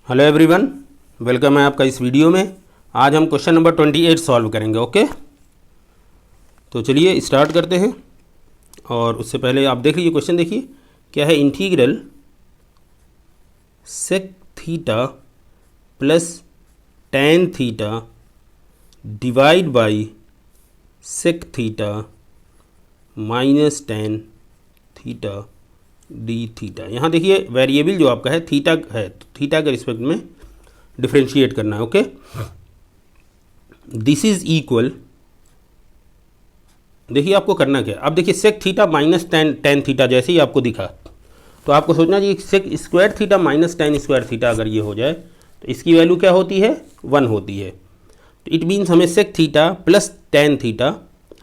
Hello everyone, welcome है आपका इस वीडियो में। आज हम क्वेश्चन नंबर 28 सॉल्व करेंगे। ओके, तो चलिए स्टार्ट करते हैं। और उससे पहले आप देख लीजिए क्वेश्चन, देखिए क्या है। Integral sec theta plus tan theta divide by sec theta minus tan theta d theta. यहाँ देखिए वेरिएबल जो आपका है थीटा है, तो थीटा के रिस्पेक्ट में डिफ्रेंशिएट करना है। ओके, दिस इज इक्वल, देखिए आपको करना क्या है। अब देखिए sec theta minus tan theta जैसे ही आपको दिखा तो आपको सोचना चाहिए sec square theta minus ten square theta अगर ये हो जाए तो इसकी वैल्यू क्या होती है, 1 होती है। तो इट मीन्स हमें sec theta plus tan theta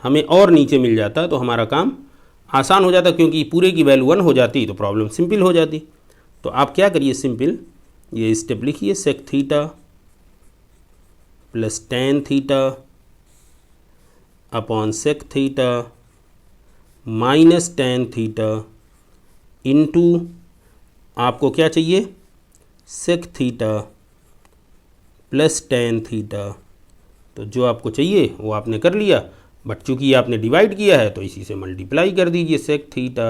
हमें और नीचे मिल जाता तो हमारा काम आसान हो जाता, क्योंकि पूरे की वैल्यू 1 हो जाती तो प्रॉब्लम सिंपल हो जाती। तो आप क्या करिए, सिंपल ये स्टेप लिखिए, sec theta plus tan theta upon sec theta minus tan theta into आपको क्या चाहिए, sec theta plus tan theta. तो जो आपको चाहिए वो आपने कर लिया, बट चूंकि ये आपने डिवाइड किया है तो इसी से मल्टीप्लाई कर दीजिए, sec theta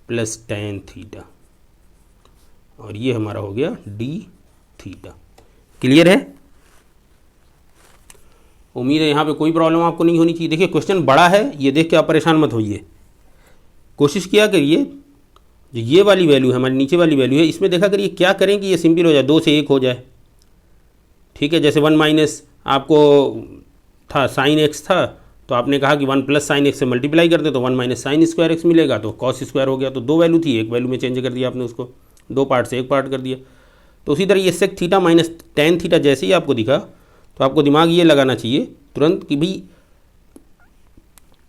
plus tan theta, और ये हमारा हो गया डी थीटा। क्लियर है? उम्मीद है यहाँ पे कोई प्रॉब्लम आपको नहीं होनी चाहिए। देखिए क्वेश्चन बड़ा है, ये देख के आप परेशान मत होइए। कोशिश किया करिए जो ये वाली वैल्यू है, हमारी नीचे वाली वैल्यू है, इसमें देखा करिए क्या करें कि ये सिंपल हो जाए, 2 से 1 हो जाए। ठीक है, जैसे 1 माइनस आपको था साइन एक्स था, तो आपने कहा कि 1 प्लस साइन एक्स से मल्टीप्लाई करते तो 1 माइनस साइन स्क्वायर एक्स मिलेगा, तो कॉस स्क्वायर हो गया। तो 2 वैल्यू थी, एक वैल्यू में चेंज कर दिया आपने, उसको 2 पार्ट से 1 पार्ट कर दिया। तो उसी तरह ये sec theta minus tan theta जैसे ही आपको दिखा तो आपको दिमाग ये लगाना चाहिए तुरंत कि भाई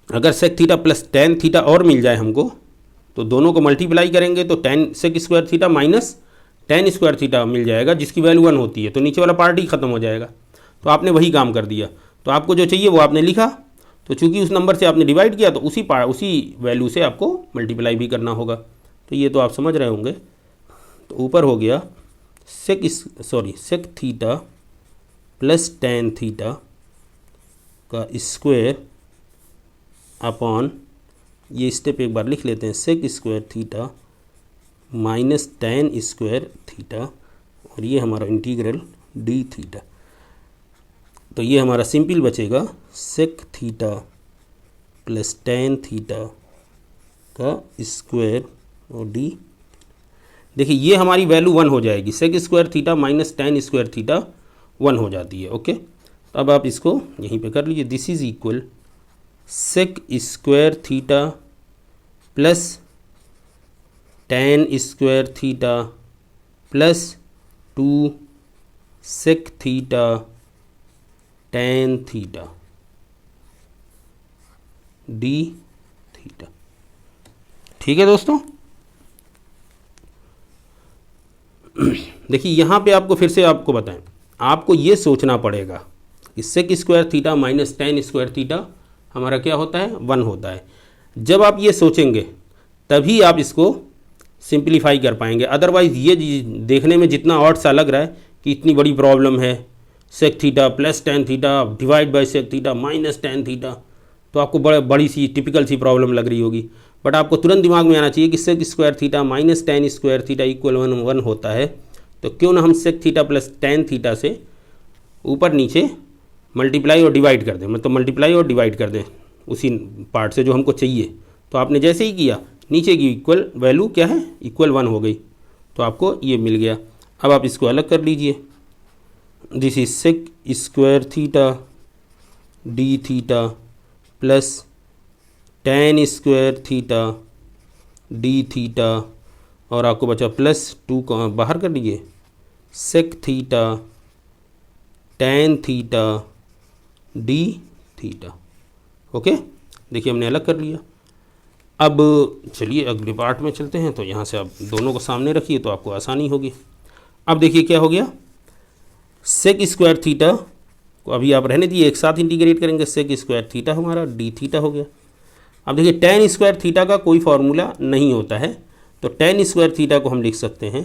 अगर sec theta plus tan theta और मिल जाए हमको तो दोनों को मल्टीप्लाई करेंगे तो ten sec square theta minus ten square theta मिल जाएगा, जिसकी वैल्यू 1 होती है। तो नीचे वाला पार्ट ही खत्म हो जाएगा। तो आपने वही काम कर दिया। तो आपको जो चाहिए वो आपने लिखा, तो चूंकि उस नंबर से आपने डिवाइड किया तो उसी वैल्यू से आपको मल्टीप्लाई भी करना होगा। तो ये तो आप समझ रहे होंगे। तो ऊपर हो गया sec theta plus tan theta का स्क्वायर अपॉन, ये स्टेप एक बार लिख लेते हैं, sec square theta minus ten square theta, और ये हमारा इंटीग्रल डी थीटा। तो ये हमारा सिंपल बचेगा sec theta plus tan theta का स्क्वायर और डी। देखिए ये हमारी वैल्यू 1 हो जाएगी, sec square theta minus ten square theta 1 हो जाती है। ओके, तो अब आप इसको यहीं पे कर लीजिए। This is equal sec square theta plus tan square theta plus 2 sec theta tan theta d theta. ठीक है दोस्तों, देखिए यहाँ पे आपको फिर से आपको बताएं, आपको ये सोचना पड़ेगा कि sec square theta minus ten square theta हमारा क्या होता है, 1 होता है। जब आप ये सोचेंगे तभी आप इसको सिंप्लीफाई कर पाएंगे। अदरवाइज़ ये देखने में जितना ऑड सा लग रहा है कि इतनी बड़ी प्रॉब्लम है, sec theta plus tan theta divide by sec theta minus tan theta, तो आपको बड़ी सी टिपिकल सी प्रॉब्लम लग रही होगी। बट आपको तुरंत दिमाग में आना चाहिए कि sec square theta minus ten square theta equal 1 होता है। तो क्यों ना हम sec theta plus tan theta से ऊपर नीचे मल्टीप्लाई और डिवाइड कर दें, मतलब मल्टीप्लाई और डिवाइड कर दें उसी पार्ट से जो हमको चाहिए। तो आपने जैसे ही किया नीचे की इक्वल वैल्यू क्या है, इक्वल 1 हो गई, तो आपको ये मिल गया। अब आप इसको अलग कर लीजिए। This is sec square theta d theta plus tan square theta d theta, और आपको बचा प्लस 2 को बाहर कर लीजिए, sec theta tan theta d theta. Okay, देखिए हमने अलग कर लिया। अब चलिए अगले पार्ट में चलते हैं। तो यहाँ से आप दोनों को सामने रखिए तो आपको आसानी होगी। अब देखिए क्या हो गया, सेक स्क्वायर थीटा को अभी आप रहने दिए, एक साथ इंटीग्रेट करेंगे, सेक स्क्वायर थीटा हमारा डी थीटा हो गया। अब देखिए टेन स्क्वायर थीटा का कोई फार्मूला नहीं होता है, तो टेन स्क्वायर थीटा को हम लिख सकते हैं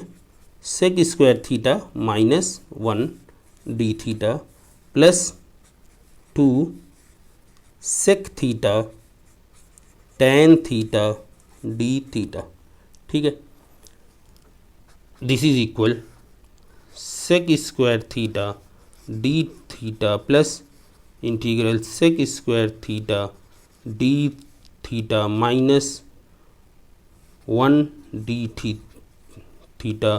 sec square theta minus 1 d theta plus 2 sec theta tan theta d theta. ठीक है, this is equal sec square theta d theta plus integral sec square theta d theta minus 1 d theta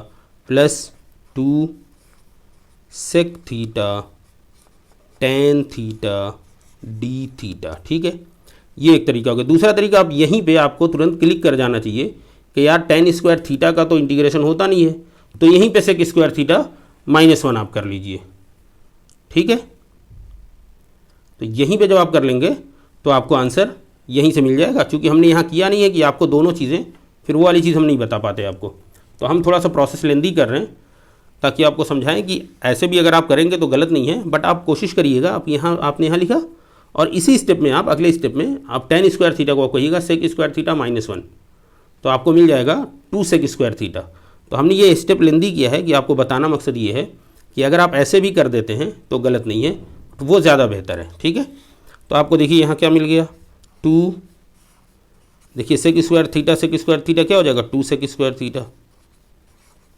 plus 2 sec theta tan theta d theta. ठीक है, ये एक तरीका हो गया। दूसरा तरीका, आप यहीं पे आपको तुरंत क्लिक कर जाना चाहिए कि यार टेन स्क्वायर थीटा का तो इंटीग्रेशन होता नहीं है, तो यहीं पे सेक स्क्वायर थीटा -1 आप कर लीजिए। ठीक है, तो यहीं पे जब आप कर लेंगे तो आपको आंसर यहीं से मिल जाएगा। क्योंकि हमने यहाँ किया नहीं है कि आपको दोनों चीज़ें, फिर वो वाली चीज़ हम नहीं बता पाते आपको, तो हम थोड़ा सा प्रोसेस लेंदी कर रहे हैं ताकि आपको समझाएं कि ऐसे भी अगर आप करेंगे तो गलत नहीं है, बट आप कोशिश करिएगा। आप यहाँ, आपने यहाँ लिखा और इसी स्टेप में आप अगले स्टेप में आप टेन स्क्वायर थीटा को कहिएगा सेक स्क्वायर थीटा -1, तो आपको मिल जाएगा 2 सेक स्क्वायर थीटा। तो हमने ये स्टेप लेंदी किया है कि आपको बताना मकसद ये है कि अगर आप ऐसे भी कर देते हैं तो गलत नहीं है, तो वो ज़्यादा बेहतर है। ठीक है, तो आपको देखिए यहाँ क्या मिल गया 2, देखिए सेक स्क्वायर थीटा क्या हो जाएगा 2 sec square theta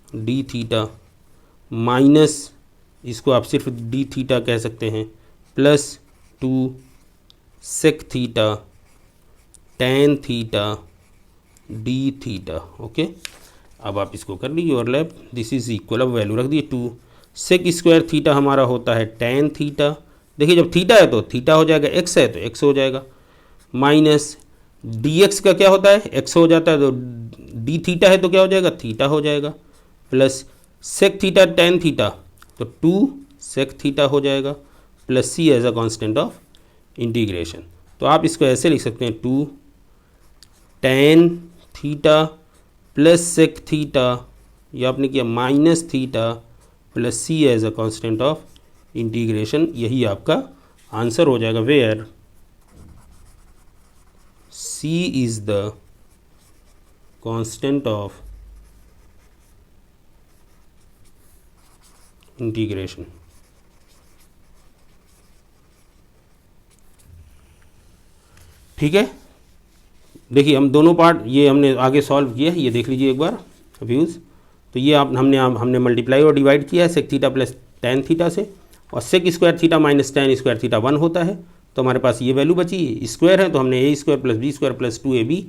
d theta minus, इसको आप सिर्फ डी थीटा कह सकते हैं, plus 2 sec theta tan theta d theta. Okay, अब आप इसको कर लीजिए ओवरलैप, दिस इज इक्वल, अब वैल्यू रख दिए 2 सेक स्क्वायर थीटा हमारा होता है टेन थीटा। देखिए जब थीटा है तो थीटा हो जाएगा, एक्स है तो एक्स हो जाएगा, माइनस डी एक्स का क्या होता है एक्स हो जाता है, तो डी थीटा है तो क्या हो जाएगा थीटा हो जाएगा, plus sec theta tan theta तो 2 सेक थीटा हो जाएगा, plus C as a constant of integration. तो आप इसको ऐसे लिख सकते हैं 2 tan theta plus sec theta, या आपने किया minus theta plus C as a constant of integration. यही आपका आंसर हो जाएगा, where C is the constant of integration. ठीक है, देखिए हम दोनों पार्ट ये हमने आगे सॉल्व किया है, ये देख लीजिए एक बार व्यूज़। तो ये हमने मल्टीप्लाई और डिवाइड किया है sec theta plus tan theta से, और sec square theta minus ten square theta 1 होता है, तो हमारे पास ये वैल्यू बची, स्क्वायर है तो हमने a square plus b square plus 2ab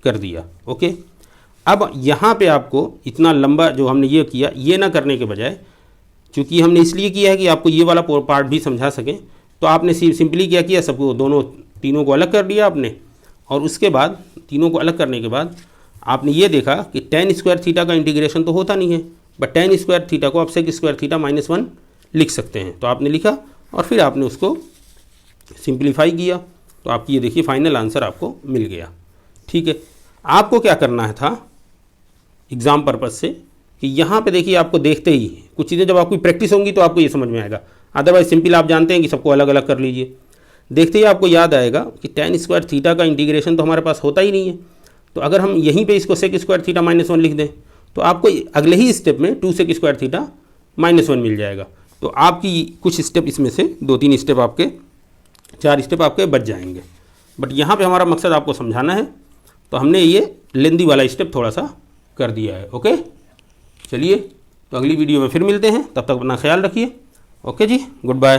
कर दिया। ओके, अब यहाँ पे आपको इतना लंबा जो हमने ये किया, ये ना करने के बजाय, चूँकि हमने इसलिए किया है कि आपको ये वाला पार्ट भी समझा सकें, तो आपने सिंपली क्या किया, सबको तीनों को अलग कर दिया आपने, और उसके बाद तीनों को अलग करने के बाद आपने ये देखा कि टेन स्क्वायर थीटा का इंटीग्रेशन तो होता नहीं है, बट टेन स्क्वायर थीटा को आप सेक स्क्वायर थीटा -1 लिख सकते हैं। तो आपने लिखा और फिर आपने उसको सिंप्लीफाई किया, तो आपकी ये देखिए फाइनल आंसर आपको मिल गया। ठीक है, आपको क्या करना है था एग्ज़ाम पर्पज़ से कि यहाँ पे देखिए आपको देखते ही कुछ चीज़ें जब आपकी प्रैक्टिस होंगी तो आपको ये समझ में आएगा, अदरवाइज सिंपल आप जानते हैं कि सबको अलग अलग कर लीजिए। देखते ही आपको याद आएगा कि टेन स्क्वायर थीटा का इंटीग्रेशन तो हमारे पास होता ही नहीं है, तो अगर हम यहीं पे इसको सेक स्क्वायर थीटा -1 लिख दें तो आपको अगले ही स्टेप में 2 सेक स्क्वायर थीटा -1 मिल जाएगा। तो आपकी कुछ स्टेप इसमें से 2-3 स्टेप आपके 4 स्टेप आपके बच जाएंगे, बट यहाँ पे हमारा मकसद आपको समझाना है, तो हमने ये लेंदी वाला स्टेप थोड़ा सा कर दिया है। ओके, चलिए तो अगली वीडियो में फिर मिलते हैं, तब तक अपना ख्याल रखिए। ओके जी, गुड बाय।